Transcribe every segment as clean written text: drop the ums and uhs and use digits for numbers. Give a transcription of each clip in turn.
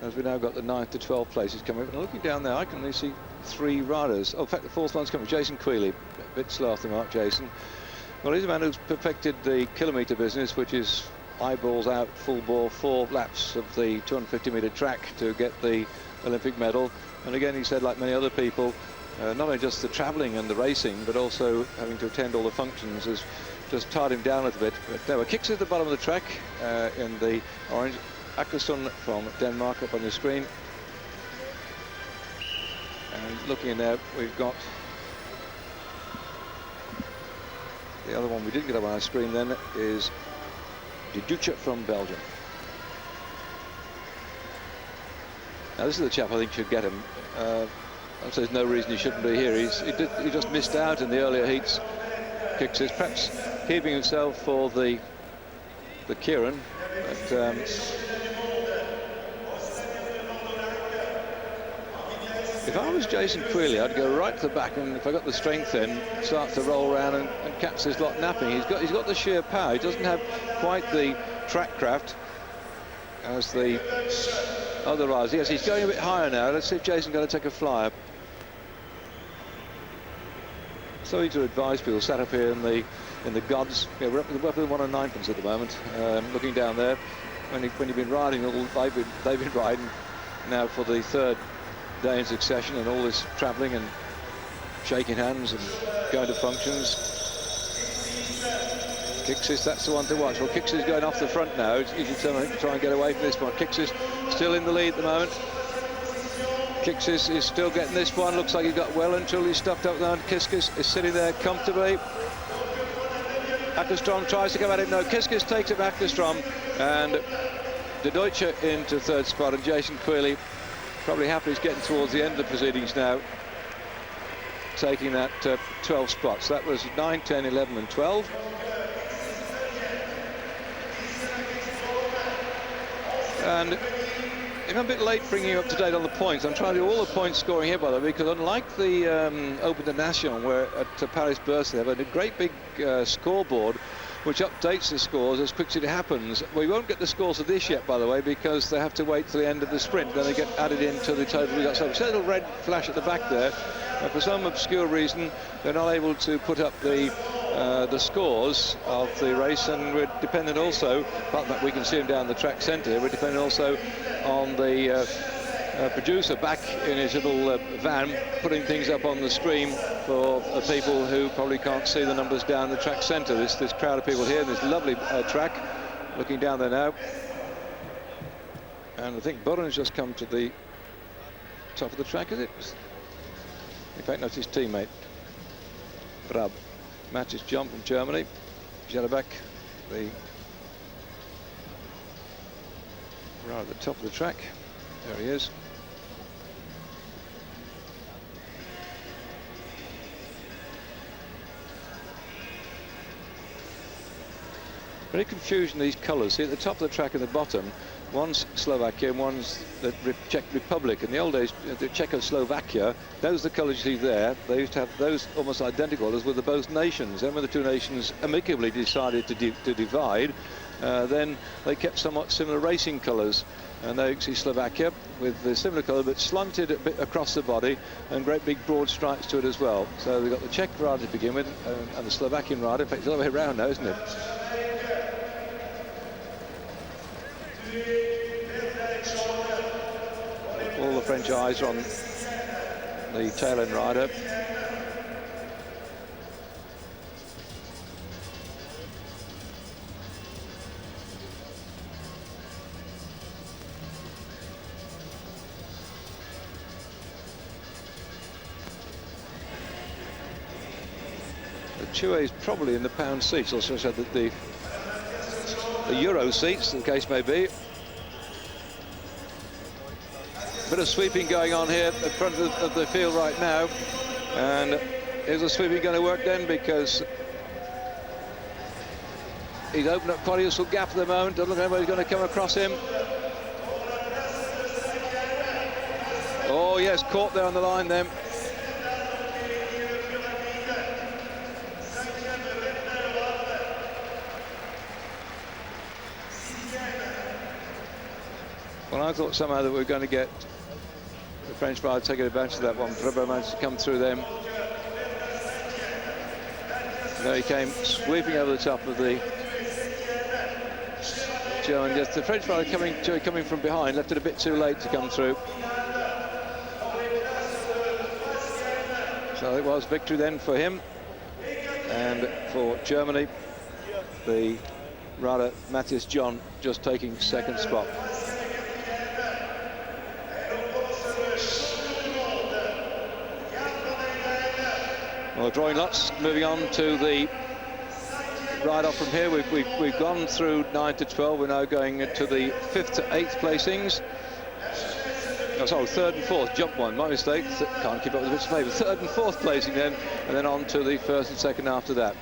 as we now got the 9th to 12th places coming up. And looking down there, I can only see 3 riders. Oh, in fact, the 4th one's coming. Jason Queally, a bit slow off the mark, Jason. Well, he's a man who's perfected the kilometre business, which is eyeballs out, full bore, 4 laps of the 250-metre track to get the Olympic medal. And again, he said, like many other people, not only just the travelling and the racing, but also having to attend all the functions has just tied him down a little bit. But there were Kiksis at the bottom of the track in the orange. Akerstrom from Denmark up on your screen. And looking in there, we've got the other one we didn't get up on our screen then is De Duytsche from Belgium. Now this is the chap I think should get him. There's no reason he shouldn't be here. He just missed out in the earlier heats. Kiksis perhaps keeping himself for the Kieran. But, if I was Jason Queally, I'd go right to the back, and if I got the strength in, start to roll around and catch this lot napping. He's got the sheer power. He doesn't have quite the track craft as the other riders. Yes, he's going a bit higher now. Let's see if Jason's going to take a flyer. So to advise people sat up here in the gods. Yeah, we're up with 1 and 9pence at the moment. Looking down there, when you've been riding, they've been riding now for the 3rd day in succession, and all this travelling and shaking hands and going to functions. Kiksis, that's the one to watch. Well, Kiksis going off the front now. He's determined to try and get away from this one. Kiksis still in the lead at the moment. Kiksis is still getting this one. Looks like he got well and truly stuffed up now. Kiksis is sitting there comfortably. Akerstrom tries to come at him. No, Kiksis takes it back to Akerstrom, and De Duytsche into 3rd spot, and Jason Queally probably happy he's getting towards the end of the proceedings now, taking that 12 spots. That was 9, 10, 11 and 12. And I'm a bit late bringing you up to date on the points. I'm trying to do all the points scoring here, by the way, because unlike the Open de Nation, where at Paris-Bercy they have a great big scoreboard which updates the scores as quickly as it happens. We won't get the scores of this yet, by the way, because they have to wait till the end of the sprint. Then they get added into the total we got. So it's a little red flash at the back there. For some obscure reason, they're not able to put up the scores of the race, and we're dependent also, apart from that we can see them down the track centre, we're dependent also on the producer back in his little van, putting things up on the screen for people who probably can't see the numbers down the track centre. This crowd of people here, this lovely track, looking down there now. And I think Bourgain's just come to the top of the track, is it? In fact, that's his teammate, Vrba. Matthias John from Germany. Jerabek, right at the top of the track. There he is. Very confusion, these colours. See, at the top of the track and the bottom, one's Slovakia and one's the Czech Republic. In the old days, the Czechoslovakia, those are the colours you see there. They used to have those almost identical as were the both nations. Then when the two nations amicably decided to divide, then they kept somewhat similar racing colours. And there you can see Slovakia with the similar colour but slunted a bit across the body and great big broad stripes to it as well. So we've got the Czech rider to begin with and the Slovakian rider. In fact, it's all the way around now, isn't it? All the French eyes are on the tail end rider. Thuet is probably in the pound seats, also said that the Euro seats, the case may be. Bit of sweeping going on here at front of the field right now, and is the sweeping going to work then, because he's opened up quite a useful gap at the moment. Doesn't look like anybody's going to come across him. Oh yes, caught there on the line then. Well, Well, I thought somehow that we were going to get the French rider taking advantage of that one. Vrba managed to come through them. And there he came sweeping over the top of the German. Just the French rider coming from behind, left it a bit too late to come through. So it was victory then for him, and for Germany, the rider Matthias John just taking second spot. Well, drawing lots, moving on to the ride off from here. We've gone through 9 to 12. We're now going to the 5th to 8th placings. Oh, sorry, 3rd and 4th. Jump one, my mistake. Can't keep up with the bits of paper. 3rd and 4th placing then, and then on to the 1st and 2nd after that.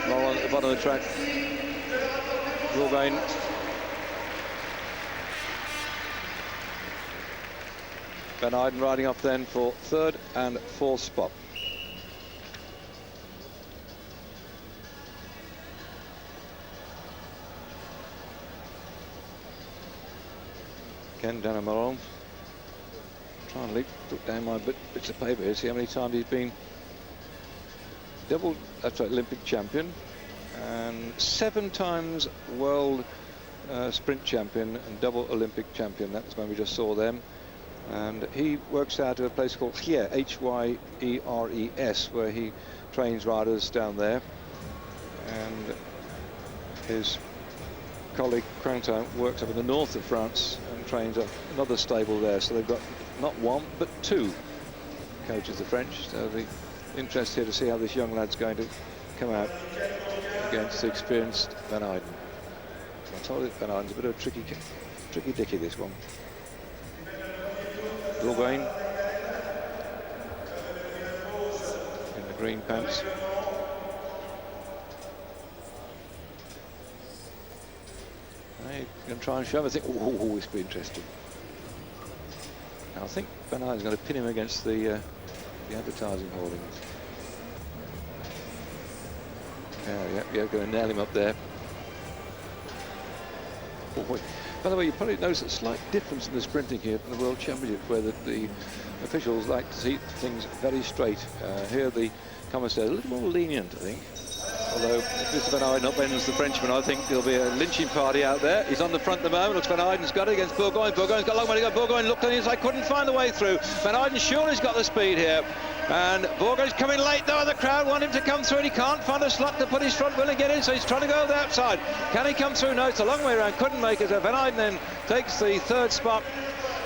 Well, on at the bottom of the track, Bourgain. Van Eijden riding up then for 3rd and 4th spot. Ken Danamaron. Try and look down my bits of paper here, see how many times he's been Olympic champion and 7 times world sprint champion and double Olympic champion. That's when we just saw them. And he works out at a place called Hyères, H-Y-E-R-E-S, where he trains riders down there. And his colleague Quentin works up in the north of France and trains at another stable there. So they've got not one, but 2 coaches, the French. So the interest here to see how this young lad's going to come out against the experienced Van Eijden. I told you Van Eyden's a bit of a tricky dicky, this one. Bourgain in the green pants. I'm going to try and show him. I think, oh, this will be interesting. Now, I think Van Eyden's going to pin him against the advertising hoarding. Yeah, going to nail him up there. Oh, boy. By the way, you probably notice a slight difference in the sprinting here from the World Championship, where the officials like to see things very straight. Here the commentator a little more lenient, I think. Although if Mr. Van Eijden upends the Frenchman, I think there'll be a lynching party out there. He's on the front at the moment. Looks Van Eyden's got it against Bourgain. Bourgain's got a long way to go. Bourgain looked on the inside, couldn't find the way through. Van Eyden surely's got the speed here. And Bourgain's coming late though. The crowd want him to come through and he can't find a slot to put his front wheel and get in, so he's trying to go the outside. Can he come through? No, it's a long way around. Couldn't make it. So Van Eijden then takes the 3rd spot.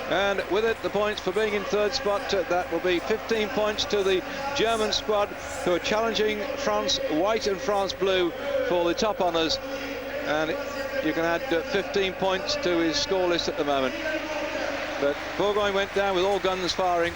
And with it, the points for being in 3rd spot, that will be 15 points to the German squad, who are challenging France white and France blue for the top honours. And you can add 15 points to his score list at the moment. But Bourgain went down with all guns firing.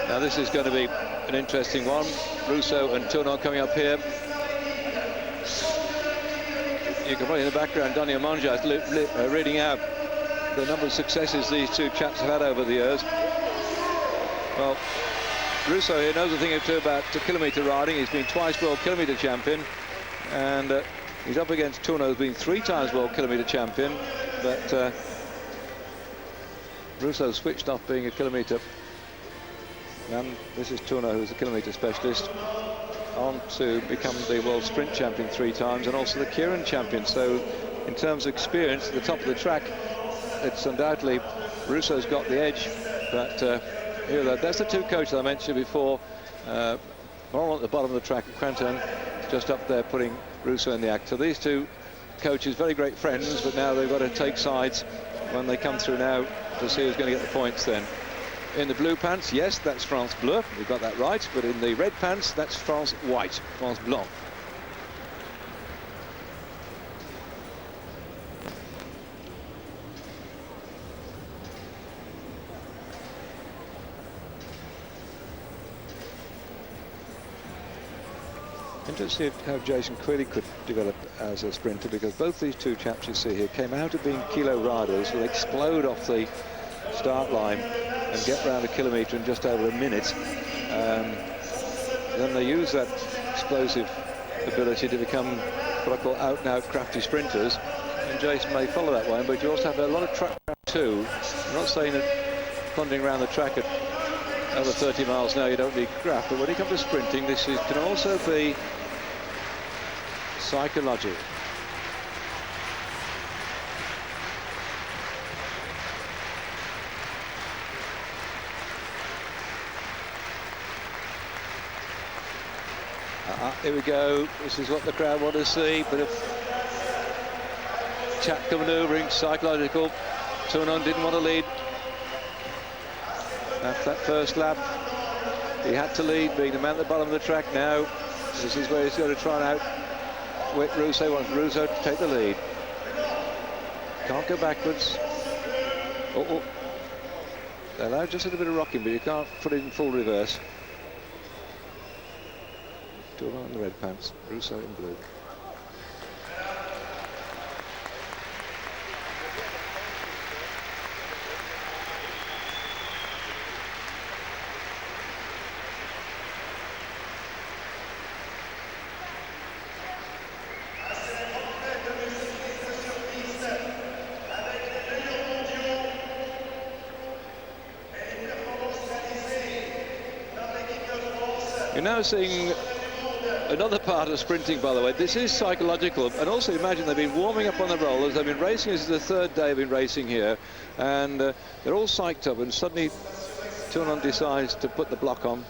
Now this is going to be an interesting one. Rousseau and Tournant coming up here. You can probably in the background Daniel Monja is reading out the number of successes these 2 chaps have had over the years. Well, Rousseau here knows a thing or two about kilometre riding. He's been twice world kilometre champion, and he's up against Tournant, who's been 3 times world kilometre champion. But Rousseau switched off being a kilometre. And this is Tournant, who's a kilometre specialist, on to become the world sprint champion 3 times and also the Keirin champion. So in terms of experience at the top of the track, it's undoubtedly Rousseau's got the edge. But here, that's the 2 coaches I mentioned before. Moral at the bottom of the track, and Quentin just up there putting Rousseau in the act. So these 2 coaches, very great friends, but now they've got to take sides when they come through now to see who's going to get the points then. In the blue pants, yes, that's France Bleu. We've got that right. But in the red pants, that's France White, France Blanc. Interesting how Jason Queally could develop as a sprinter, because both these two chaps you see here came out of being kilo riders, will explode off the start line and get round a kilometre in just over a minute. Then they use that explosive ability to become what I call out-and-out crafty sprinters, and Jason may follow that way, but you also have a lot of track too. I'm not saying that thundering around the track at over 30 miles now you don't need craft, but when it comes to sprinting, can also be psychological. Here we go. This is what the crowd want to see. Bit of chat manoeuvring, psychological. Tournant didn't want to lead after that first lap. He had to lead, being the man at the bottom of the track now. This is where he's going to try and outwit Rousseau. Wants Rousseau to take the lead. Can't go backwards. Oh. They allow just a little bit of rocking, but you can't put it in full reverse. Tournant in the red pants, Rousseau in blue. You're now seeing another part of sprinting, by the way. This is psychological, and also imagine they've been warming up on the rollers, they've been racing. This is the third day they've been racing here, and they're all psyched up, and suddenly Tournant decides to put the block on.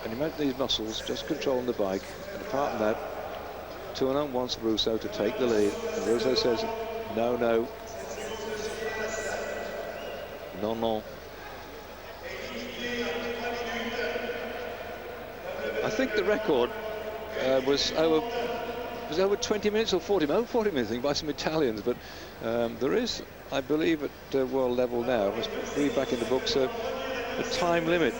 And imagine these muscles just controlling the bike, and apart from that, Tournant wants Rousseau to take the lead, and Rousseau says, no. I think the record was over 20 minutes or 40 minutes, over 40 minutes, I think, by some Italians, but there is, I believe, at world level now, must be back in the books, a time limit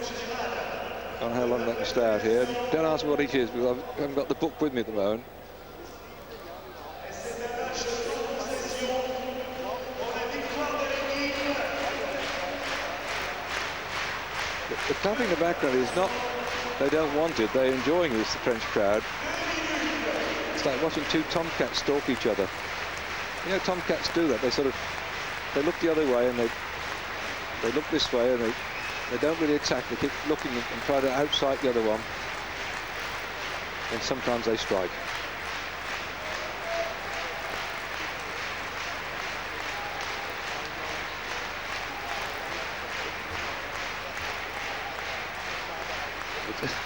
on how long they can stay out here. And don't ask me what it is, because I haven't got the book with me at the moment. The clapping in the background is not, they don't want it, they're enjoying this, the French crowd. It's like watching two tomcats stalk each other. You know, tomcats do that, they look the other way, and they look this way, and they don't really attack, they keep looking and try to outsight the other one. And sometimes they strike.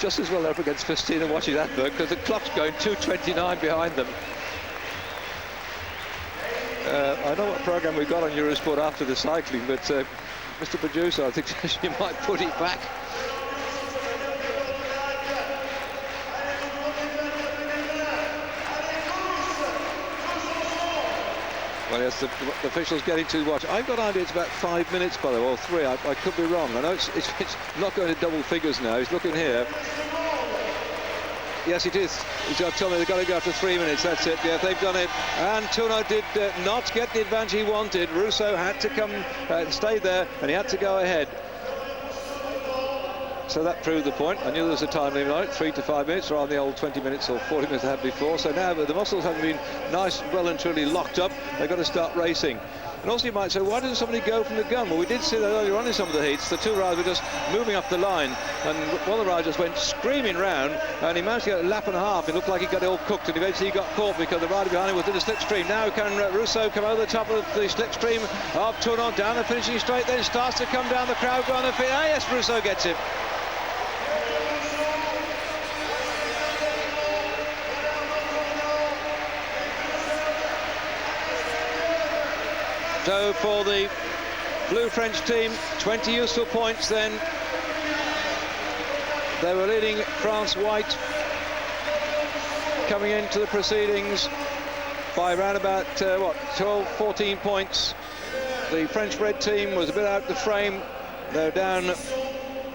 Just as well they're up against Festina watching that bird, because the clock's going 2:29 behind them. I know what programme we've got on Eurosport after the cycling, but Mr. Producer, I think you might put it back. Well, yes, the official's getting to watch. I've got an idea it's about 5 minutes, by the way, or 3. I could be wrong. I know it's not going to double figures now. He's looking here. Yes, it is. He's got to tell me they've got to go after 3 minutes. That's it. Yeah, they've done it. And Tournant did not get the advantage he wanted. Rousseau had to come, stay there, and he had to go ahead. So that proved the point. I knew there was a time limit on it, 3 to 5 minutes, rather than the old 20 minutes or 40 minutes they had before. So now the muscles haven't been nice, well and truly locked up. They've got to start racing. And also you might say, why doesn't somebody go from the gun? Well, we did see that earlier on in some of the heats. The two riders were just moving up the line, and one of the riders just went screaming round, and he managed to get a lap and a half. It looked like he got it all cooked, and eventually he got caught because the rider behind him was in the slipstream. Now can Rousseau come over the top of the slipstream of Tournant down the finishing straight, then starts to come down the crowd, go on the feet. Ah, yes, Rousseau gets it. So for the blue French team, 20 useful points then. They were leading France white coming into the proceedings by around about 12, 14 points. The French red team was a bit out the frame. They're down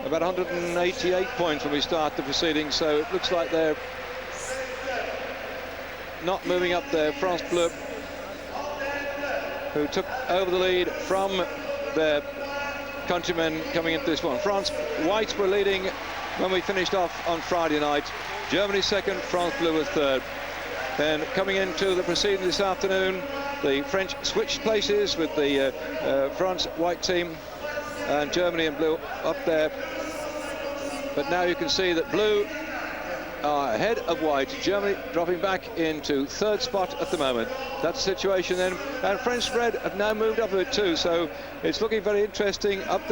about 188 points when we start the proceedings, so it looks like they're not moving up there. France Bleu, who took over the lead from their countrymen coming into this one. France Whites were leading when we finished off on Friday night. Germany second, France Bleu was third. And coming into the proceedings this afternoon, the French switched places with the France white team and Germany and blue up there. But now you can see that blue are ahead of white. Germany dropping back into third spot at the moment. That's the situation then. And French red have now moved up a bit too, so it's looking very interesting up there.